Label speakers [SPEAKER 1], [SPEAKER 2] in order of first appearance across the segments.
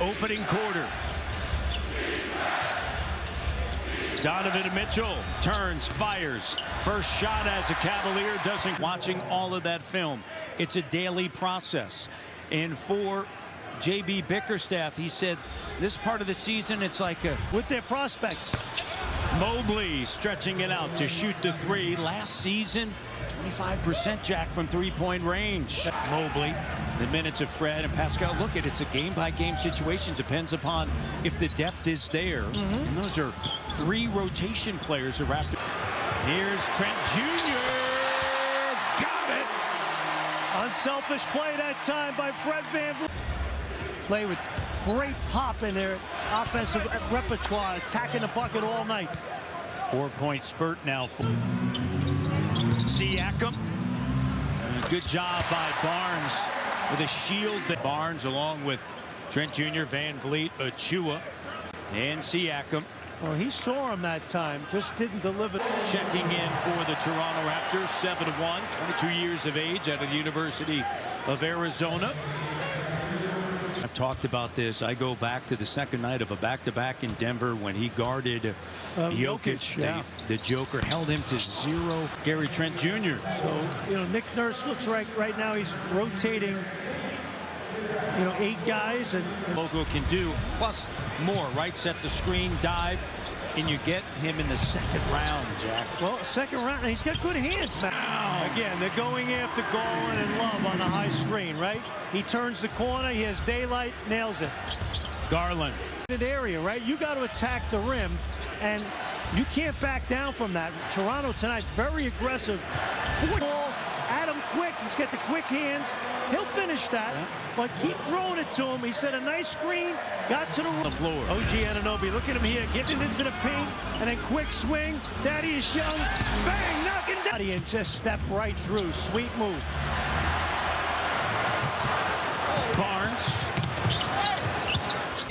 [SPEAKER 1] opening quarter. Donovan Mitchell turns, fires. First shot as a Cavalier doesn't. Watching all of that film, it's a daily process. And for J.B. Bickerstaff, he said this part of the season, it's like
[SPEAKER 2] with their prospects.
[SPEAKER 1] Mobley stretching it out to shoot the three. Last season, 25% Jack from three-point range. Mobley, the minutes of Fred and Pascal. Look, it's a game-by-game situation. Depends upon if the depth is there. And those are three rotation players. The Raptors. Here's Trent Jr. Got it.
[SPEAKER 2] Unselfish play that time by Fred VanVleet. Play with great pop in their offensive repertoire, attacking the bucket all night.
[SPEAKER 1] 4-point spurt now for Siakam. Good job by Barnes with a shield. Barnes along with Trent Jr., VanVleet, Achua, and Siakam.
[SPEAKER 2] Well, he saw him that time, just didn't deliver.
[SPEAKER 1] Checking in for the Toronto Raptors, 7-1, 22 years of age out of the University of Arizona. I've talked about this. I go back to the second night of a back-to-back in Denver when he guarded Jokic.
[SPEAKER 2] Yeah.
[SPEAKER 1] The Joker held him to 0. Gary Trent Jr.
[SPEAKER 2] So, Nick Nurse looks right now he's rotating, 8 guys. And
[SPEAKER 1] Logo can do, plus more, right? Set the screen, dive, and you get him in the second round, Jack.
[SPEAKER 2] Well, second round, and he's got good hands, man. Again, they're going after Garland and Love on the high screen, right? He turns the corner, he has daylight, nails it.
[SPEAKER 1] Garland.
[SPEAKER 2] Area, right? You got to attack the rim, and you can't back down from that. Toronto tonight, very aggressive. Ball, Adam quick, he's got the quick hands. He'll finish that, but keep throwing it to him. He set a nice screen, got to the
[SPEAKER 1] floor.
[SPEAKER 2] OG Anunoby, look at him here, getting into the paint, and then quick swing. Thaddeus Young, bang, knocking down. And just step right through. Sweet move.
[SPEAKER 1] Barnes.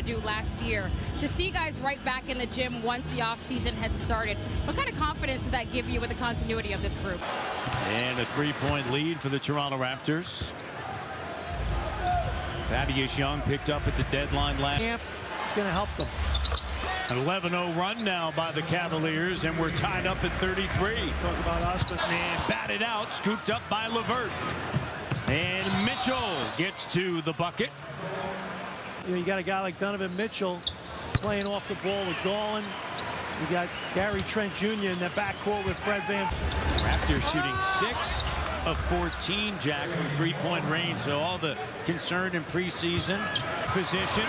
[SPEAKER 3] Do last year to see guys right back in the gym once the offseason had started. What kind of confidence did that give you with the continuity of this group?
[SPEAKER 1] And a 3-point lead for the Toronto Raptors. Thaddeus Young picked up at the deadline last.
[SPEAKER 2] It's going to help them.
[SPEAKER 1] An 11-0 run now by the Cavaliers, and we're tied up at 33.
[SPEAKER 2] Talk about Austin.
[SPEAKER 1] And batted out, scooped up by LeVert. And Mitchell gets to the bucket.
[SPEAKER 2] You got a guy like Donovan Mitchell playing off the ball with Garland. You got Gary Trent Jr. in the backcourt with Fred VanVleet.
[SPEAKER 1] Raptors shooting 6 of 14, Jack, from three-point range. So all the concern in preseason. Position.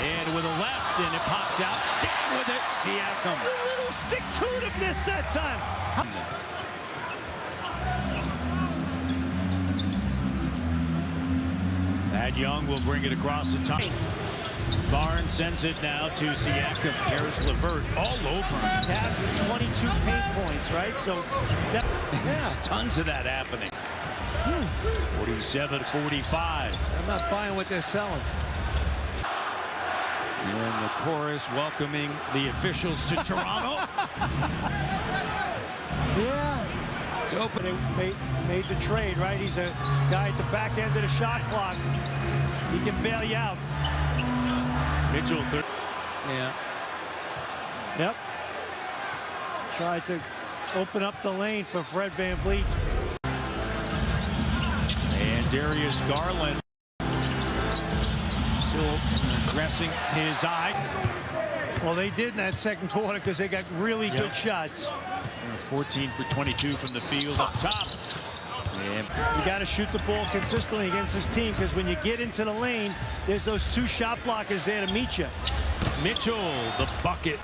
[SPEAKER 1] And with a left, and it pops out. Stand with it, Siakam.
[SPEAKER 2] A little stick-to-itiveness that time.
[SPEAKER 1] Thad Young will bring it across the top. Barnes sends it now to Siakam. Harris LeVert all over him.
[SPEAKER 2] Cavs with 22 paint points, right? So,
[SPEAKER 1] There's tons of that happening. 47-45.
[SPEAKER 2] I'm not buying what they're selling.
[SPEAKER 1] And the chorus welcoming the officials to Toronto.
[SPEAKER 2] Yeah. It's opening. Made the trade, right? He's a guy at the back end of the shot clock. He can bail you out.
[SPEAKER 1] Mitchell.
[SPEAKER 2] Yeah. Yep. Tried to open up the lane for Fred VanVleet.
[SPEAKER 1] And Darius Garland still addressing his eye.
[SPEAKER 2] Well, they did in that second quarter because they got really good shots.
[SPEAKER 1] 14 for 22 from the field up top. And
[SPEAKER 2] you got to shoot the ball consistently against this team because when you get into the lane, there's those 2 shot blockers there to meet you.
[SPEAKER 1] Mitchell, the bucket.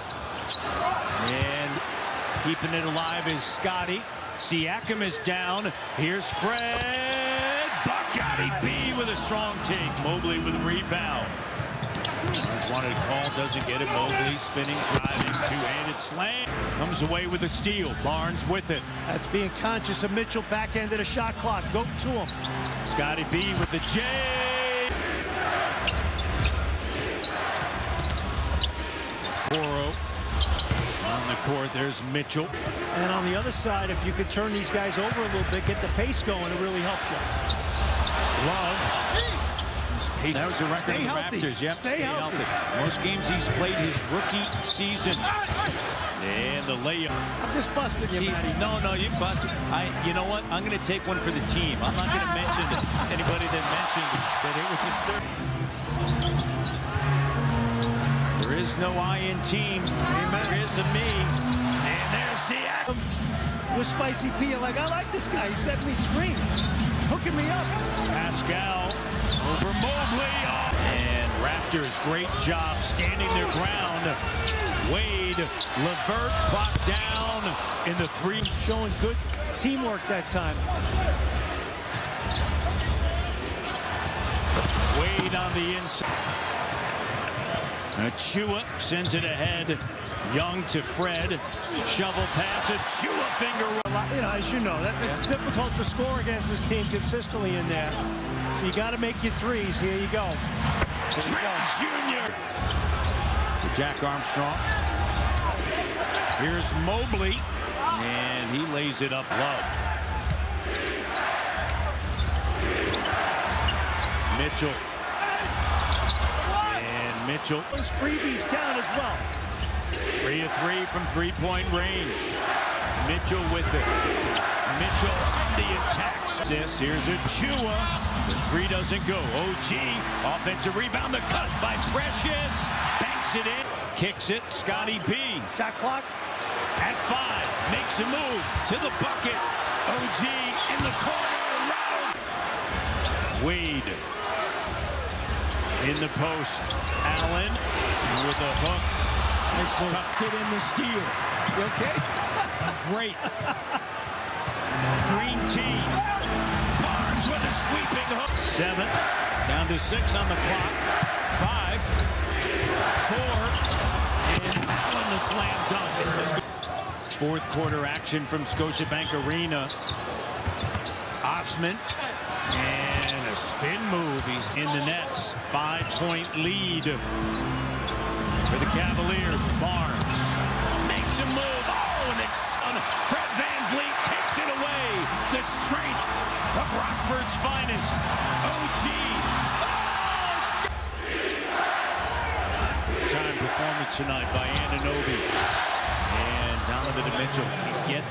[SPEAKER 1] And keeping it alive is Scotty. Siakam is down. Here's Fred. Scotty B with a strong take. Mobley with a rebound. He's wanted a call, doesn't get it. Mobley spinning, driving, two-handed slam. Comes away with a steal. Barnes with it.
[SPEAKER 2] That's being conscious of Mitchell, back end of the shot clock. Go to him.
[SPEAKER 1] Scotty B with the J. Oro on the court. There's Mitchell.
[SPEAKER 2] And on the other side, if you could turn these guys over a little bit, get the pace going, it really helps you.
[SPEAKER 1] Love. He's That was a record
[SPEAKER 2] Stay
[SPEAKER 1] of the
[SPEAKER 2] healthy.
[SPEAKER 1] Raptors. Yep,
[SPEAKER 2] Stay healthy.
[SPEAKER 1] Most games he's played his rookie season. And the layup.
[SPEAKER 2] I'm just busting you, Matty.
[SPEAKER 1] No, you busted. You know what? I'm going to take one for the team. I'm not going to mention anybody that mentioned that it was his third. There is no I in team.
[SPEAKER 2] Amen.
[SPEAKER 1] There is a me. And there's the Adam.
[SPEAKER 2] With Spicy P, you're like, I like this guy. He's setting me screens, hooking me up.
[SPEAKER 1] Pascal over Mobley. And Raptors, great job standing their ground. Wade, Levert, clock down in the three.
[SPEAKER 2] Showing good teamwork that time.
[SPEAKER 1] Wade on the inside. Achua sends it ahead. Young to Fred. Shovel pass. Achua finger.
[SPEAKER 2] You know, as you know, it's difficult to score against this team consistently in there. So you got to make your threes. Here you go.
[SPEAKER 1] Trent Jr. Jack Armstrong. Here's Mobley. And he lays it up low. Mitchell. Mitchell.
[SPEAKER 2] Those freebies count as well.
[SPEAKER 1] 3 of 3 from three-point range. Mitchell with it. Mitchell on the attacks. Here's Achua. The three doesn't go. OG. Offensive rebound. The cut by Precious. Banks it in. Kicks it. Scotty P.
[SPEAKER 2] Shot clock
[SPEAKER 1] at 5. Makes a move to the bucket. OG in the corner. Rouse. Wade. In the post, Allen with a hook. Tucked it in the steal. You okay? Great. Green team. Barnes with a sweeping hook. 7. Down to 6 on the clock. 5. 4. And Allen the slam dunk. Fourth quarter action from Scotiabank Arena. Osman. And a spin move. He's in the nets. 5-point lead for the Cavaliers. Barnes makes a move. Oh, and Fred VanVleet takes it away. The strength of Rockford's finest. OG. Time performance tonight by Anunoby. And Donovan Mitchell can get